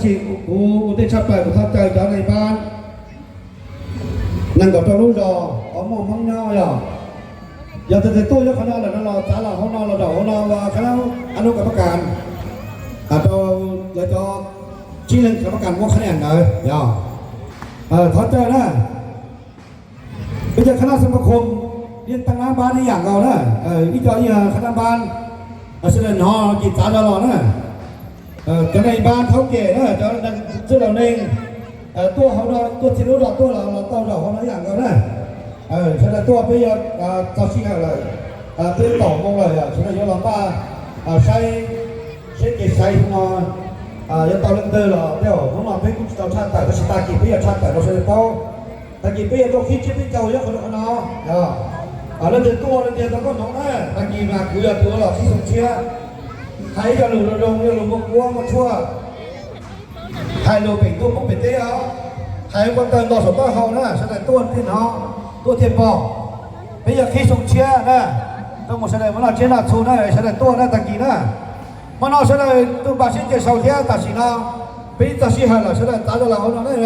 สิกูได้ชัดไปกูทับใจจากในบ้านนั่งกับเจ้าลูกจอเอาหม้อมังเนาะอย่าแต่ตู้ยกคณะเลยนั่นเราจ้าเราเขานอนเราเดาเขานอนว่าคณะอนุกรรมการเราเลยจะชี้เรื่องกรรมการว่าคะแนนเลยอย่าทับใจนะไม่ใช่คณะสมาคมเรียนตั้งน้ำบ้านในอย่างเรานะวิจารณ์คณะบ้านเสด็จหอจิตตาตลอดนะจะในบ้านเขาเก๋นะจะซึ่งเราเองตัวเขาตัวที่รู้ตัวเราตัวเราเขาอย่างเรานะฉะนั้นตัวไปยอดเจ้าชี้อะไรตัวต่อมงเลยฉะนั้นยอดเราป้าใช้เก็บใช้นอนยังต่อเรื่องเดิมหรอเดี๋ยวน้องๆไปกุ้งเราชาติแต่ก็ชิตากี่ปีชาติแต่เราเสด็จเขาตะกี้ปีตัวคิดที่เจ้าเยอะคนน้องแล้วเดินตัวเดินแล้วก็น้องนะตะกี้มาคือตัวเราที่สมเชื่อใครจะหลุดลงเนี่ยหลุดมัวมาชั่วใครเราเป็นตัวพวกเป็นเตี้ยใครคนเติมต่อสมต่อเขานะแสดงตัวที่น้องตัวเทียบบอกไม่อยากคิดสมเชื่อนะต้องมาแสดงมันเราเชื่อหน้าชูนะแสดงตัวนะตะกี้นะมันเราแสดงตัวบาสิเจ้าเสาเทียตัดสินเราเป็นตัดสินให้เราแสดงตาเราเนาะเนี่ย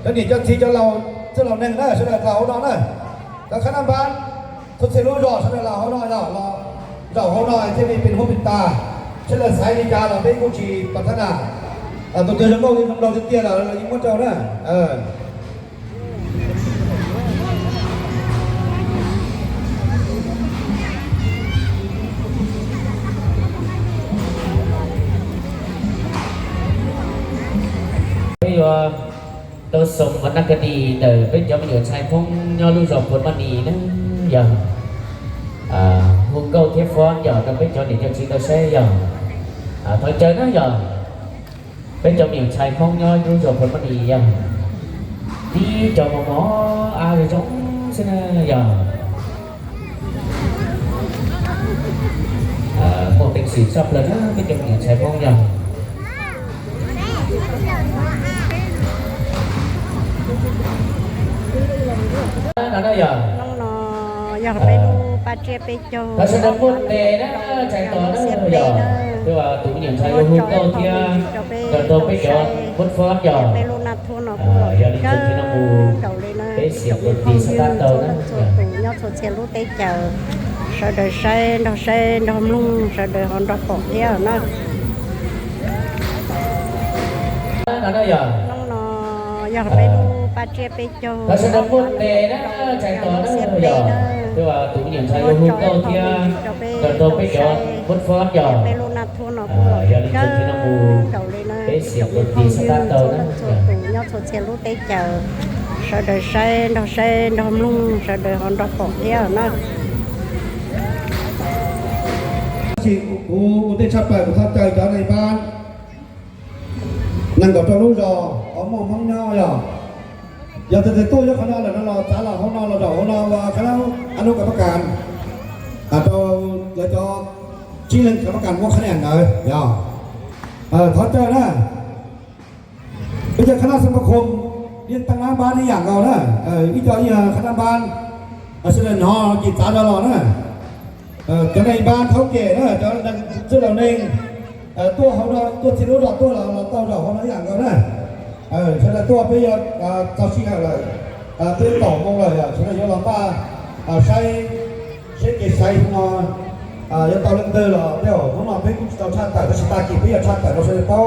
แล้วนี่จะที่จะเราเน่งนะแสดงเราเนาะนะแต่ขณะบ้านทุกสิ่งรู้รอแสดงเราเนาะเราเขาหน่อยที่มีเป็นหูเป็นตาเช่นสายนิจาเราเป็นกุชีพัฒนาตัวเดินเราจะเตี้ยเรายิ่งว่าเจ้านะตัวสมวรรณคดีเดินเป็นจอมหลวงชายพงยอลูกจอมผลมณีนั่นอย่างhùng câu thiết phón giờ trong bên cho để cho chị tôi sẽ giờ thôi chơi nó giờ bên trong miệng xài không nhoi tôi rồi phần mất gì giờ đi cho một nó ai rồi giống xin giờ một tình sĩ sắp lên đó bên trong miệng xài không giờ nó đó giờอยากไปดูปลาเจียไปโจถ้าฉันพูดเตะนะใจต่อนะอย่าคือว่าตุ้งอย่างชายลูกโตเทียจะโตไปจอดพุทธฟ้อนอย่าไปรู้นัดทุนออกอย่าลิ้นจุดที่น้ำมูไปเสียบรถตีสตาร์ทนะตู่ยอดสุดเสียรู้เตะเจอเสด็จใช้ดอกลุ่งเสด็จหอนดอกปอกเที่ยวนะนั่นได้อย่าอยากไปดูปลาเจียไปโจถ้าฉันพูดเตะนะใจต่อนะอย่าคือว่าตุ้งอย่างชายลูกโตเทียจะโตไปจอดพุทธฟ้อนอย่าไปรู้นัดทุนออกอย่าลิ้นจุดที่น้ำมูไปเสียบรถตีสตาร์ทนะตู่ยอดสุดเสียรู้เตะเจอเสด็จใช้ดอกลุ่งเสด็จหอนดอกปอกเที่ยวนะสิกูได้ชัดไปกูทับใจจากในบ้านนั่งกับเจ้าลูกจอเอาหม้อมังเนาะอย่าแต่ตู้ยกคณะเลยนั่นเราจ้าเราเขานอนเราเดาเขานอนว่าคณะอนุกรรมการเราเลยจะชี้เรื่องกรรมการว่าคะแนนเลยอย่าทับใจนะไม่ใช่คณะสมาคมเรียนตั้งน้ำบ้านในอย่างเรานะวิจารณ์คณะบ้านเสด็จหอจิตตาตลอดนะจะในบ้านเขาเก๋นะจะซึ่งเราเองตัวเขาตัวที่รู้ตัวเราตัวเราเขาอย่างเรานะฉะนั้นตัวไปยอดเจ้าชี้อะไรตัวต่อมงเลยฉะนั้นยอดเราป้าใช้เก็บใช้นอนยังต่อเรื่องเดิมหรอเดี๋ยวน้องๆไปกุ้งเราชาติแต่ก็ชิตากี่ปีชาติแต่เราเสด็จเขา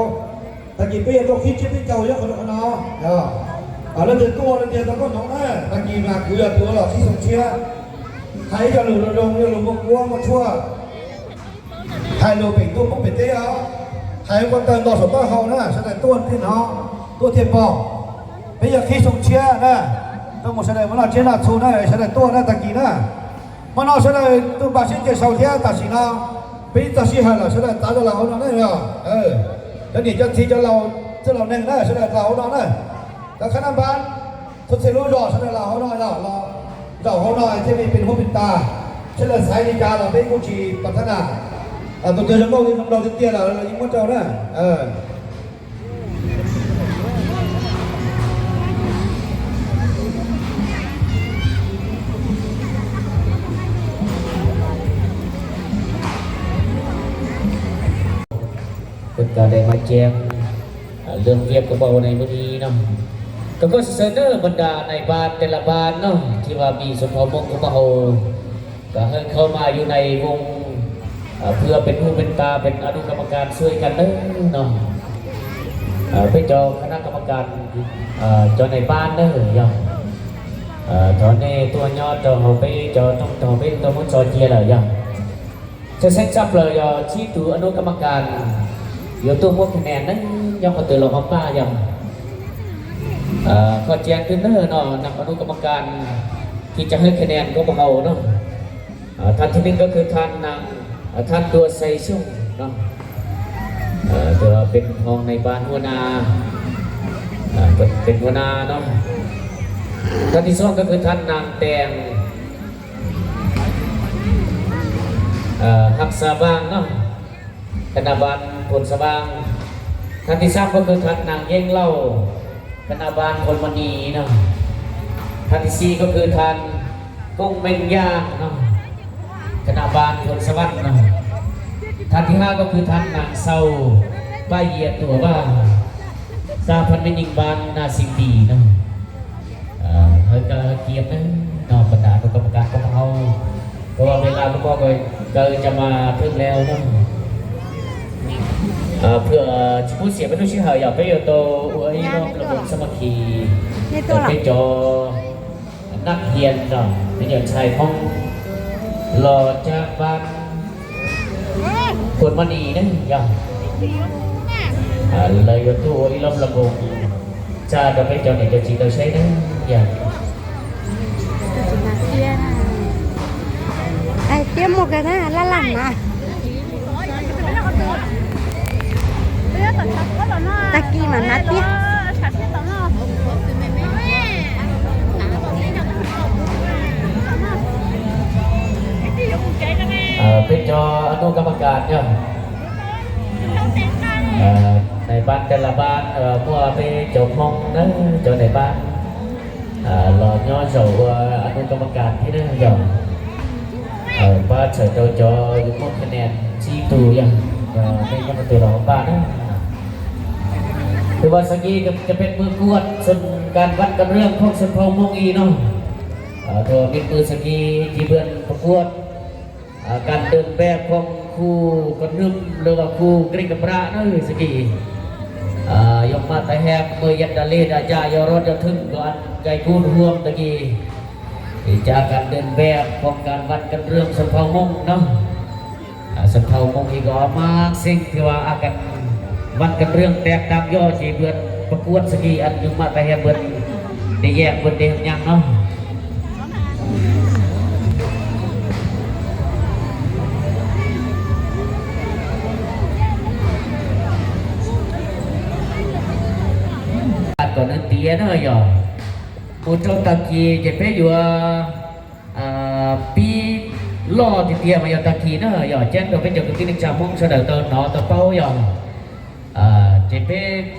ตะกี้ปีตัวคิดที่เจ้าเยอะคนน้องแล้วเดินตัวเดินแล้วก็น้องนะตะกี้มาคือตัวเราที่สมเชื่อใครจะหลุดลงเนี่ยหลุดมัวมาชั่วใครเราเป็นตัวพวกเป็นเตี้ยใครคนเติมต่อสมต่อเขานะแสดงตัวที่น้องตัวเทียบบอกไม่อยากคิดสมเชื่อนะต้องมาแสดงมันเราเชื่อหน้าชูนะแสดงตัวนะตะกี้นะมันเราแสดงตัวบาสิเจ้าเสาเทียตัดสินเราเป็นตัดสินให้เราแสดงตาเราเนาะเนี่ยแล้วนี่จะที่จะเราเน่งนะแสดงเราเนาะนะแต่ขณะบ้านทุกสิ่งรู้รอแสดงเราเนาะเราเขาหน่อยที่มีเป็นหูเป็นตาเช่นสายนิจาเราเป็นกุชีพัฒนาตัวเดินเราจะเตี้ยเรายิ่งว่าเจ้านะเป็นการได้มาแจ้ง เรื่องเรียบก็บอกในวันนี้เนาะก็เสนอบรรดาในบ้านแต่ละบ้านเนาะที่ว่ามีสุนทรมงคลมโหก็ให้เข้ามาอยู่ในวงเพื่อเป็นหูเป็นตาเป็นอนุกรรมการช่วยกันเนาะไปจอคณะกรรมการจอในบ้านอย่างตอนนี้ตัวยอดจอเขาไปจอต้องจอไปตัวมันจอเจียเลยอย่างจะเซ็ตจับเลยชี้ตัวอนุกรรมการเดี๋ยวตัวพวกคะแนนนั้นยังมาตื่นหลอกป้าอย่างข้อแจ้งขึ้นเนาะนำอนุกรรมการที่จะให้คะแนนก็เบาเนาะท่านที่หนึ่งก็คือท่านนางท่านตัวไซชุ่งเนาะตัวเป็นห้องในบ้านหัวนาเป็นหัวนาเนาะท่านที่สองก็คือท่านนางแตงหักสาบางเนาะคณะบาลผลสบางท่านที่สามก็คือท่านนางเย่งเล่าคณะบาลผลมณีเนาะท่านที่สี่ก็คือท่านกุ้งเมงย่างเนาะคณะบาลผลสวรรค์เนาะท่านที่ห้าก็คือท่านนางเศร้าป้ายเยียตัวว่าซาพันไม่ยิงบานนาสิงดีเนาะเฮ้ยก็เกียรติเนาะบรรดากรรมการของเขาเพราะว่าเวลาก็จะมาถึงแล้วเนาะเพื่อผู้เสียเป็นผู้ชี้หายอยากไปอยู่ตัวไว้รอบระบบสมัคคีไปจอนักเรียนเนาะเป็นอย่างชายห้องหล่อจากบ้านคนมันดีนั่นอย่างเลยอยู่ตัวไว้รอบระบบจะไปจอไหนจะจีเราใช้นั่นอย่างai tiêm một cái này là làm mà ta kia mà nát tiếpเป็นจออนุกรรมการเนี่ยในบ้านแต่ละบ้านเมื่อไปจบห้องนั้นจอในบ้านรอย่อโจอนุกรรมการที่นั่นอย่างบ้านเฉยจอยุคคะแนนชี้ตัวอย่างเป็นกรรมตัวรองบ้านนะคือว่าสักทีจะเป็นมือกวดส่วนการวัดกันเรื่องของสุนทรมงอีเนาะเธอเป็นมือสักทีที่เพื่อนประกวดการเดินแบบของครูกันนึมหรือว่าครูกริกปราเนาะสักทียกมาแต่แหบมือยันดาลีดาจายรถจะถึงก่อนใจคูณห่วงตะกี้จากการเดินแบบของการวัดกันเรื่องสุนทรมงเนาะสุนทรมงอีกมากสิ่งที่ว่าอาการวัดกันเรื่องแตกต่างย่อจีเบือนประกวดสกีอันยุมาแต่แหบเบือนได้แยกเบือนเดียงยังเนาะก่อนนั้นเตี้ยเนาะย่อผู้เจ้าตะกี้จะไปอยู่ปีล่อที่เตี้ยมาอยู่ตะกี้เนาะย่อแจ้งเราเป็นเจ้าที่นึกจำมุ่งเสนอตอนหนอตะเป้าย่อจะไป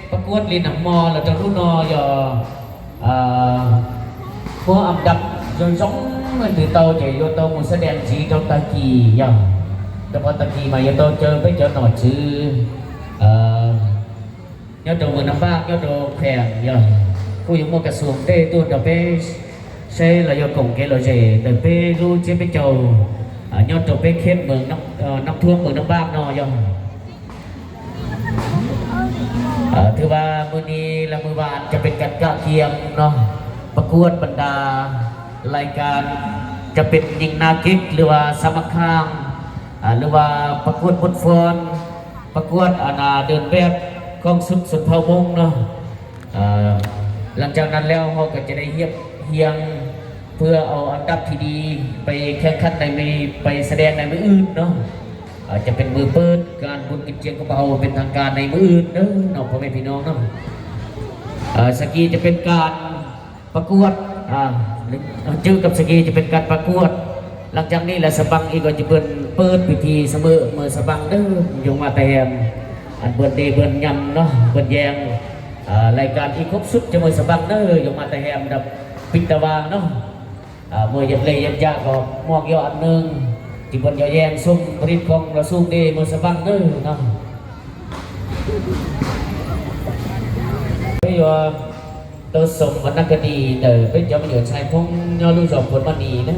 ประกวดลีนังมอแล้วจะรู้นอย่อพวกอันดับจนสองมันถือเตาจะโยโตมุสแดงจีเจ้าตะกี้ย่อแต่พอตะกี้มาโยโตเจอไปเจอหน่อชื่อยอดดอกมือน้ำบ้างยอดดอกแพงย่อผู้อยู่มกระทรวงเต้ตัวเดาไปใช่là do cùng cái loại gì từ pe lu chế pe trầu nhớ trầu pe khen mừng năm thương mừng năm ba nọ dòng thứ baมือนี้และมือบานจะเป็นการกะเกียงเนาะประกวดบรรดารายการจะเป็นยิงนาคิกหรือว่าสมัครข้างหรือว่าประกวดบทฟอนประกวดเดินแบบกองสุดสุดเผามงเนาะหลังจากนั้นแล้วเขาก็จะได้เฮียงเพื่อเอาอันดับที่ดีไปแข่งขันในมือไปแสดงในมืออื่นเนาะจะเป็นมือเปิดการบุญกิจเจียงกระเป๋าเป็นทางการในมืออื่นเนาะพ่อแม่พี่น้องเนาะสกีจะเป็นการประกวดจื้อกับสกีจะเป็นการประกวดหลังจากนี้แหละสบังอีกก็จะเป็นเปิดพิธีเสมอเมื่อสบังเด้อยงมาแต่อันเบิร์นเดย์เบิร์นยำเนาะเบิร์นแยงรายการอีกครบสุดจะมือสบังเด้อยงมาแต่ดับปิตาวาเนาะมือยับเลยยับยากก็มองยออันหนึ่งที่บนยอแยงซุ่มผลิตของเราซุ่มเดมือสบังเด้อเนาะ bây giờ tôi sống và năng cái đi từ bên trong nhiều trai không nhau lưu dọc cuốn mani nữa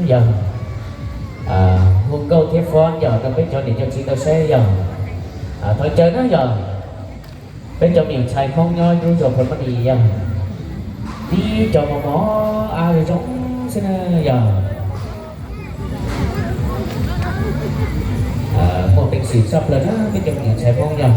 giờ hôm câu tiếp phón giờ tôi biết cho để cho chị tôi sẽ giờ thôi chơi nó giờ bên trong nhiều trai không nhau lưu dọc cuốn mani giờ đi cho một mỏ ai rồi giống xin giờ một tình sĩ sắp lên á bên trong nhiều trai không giờ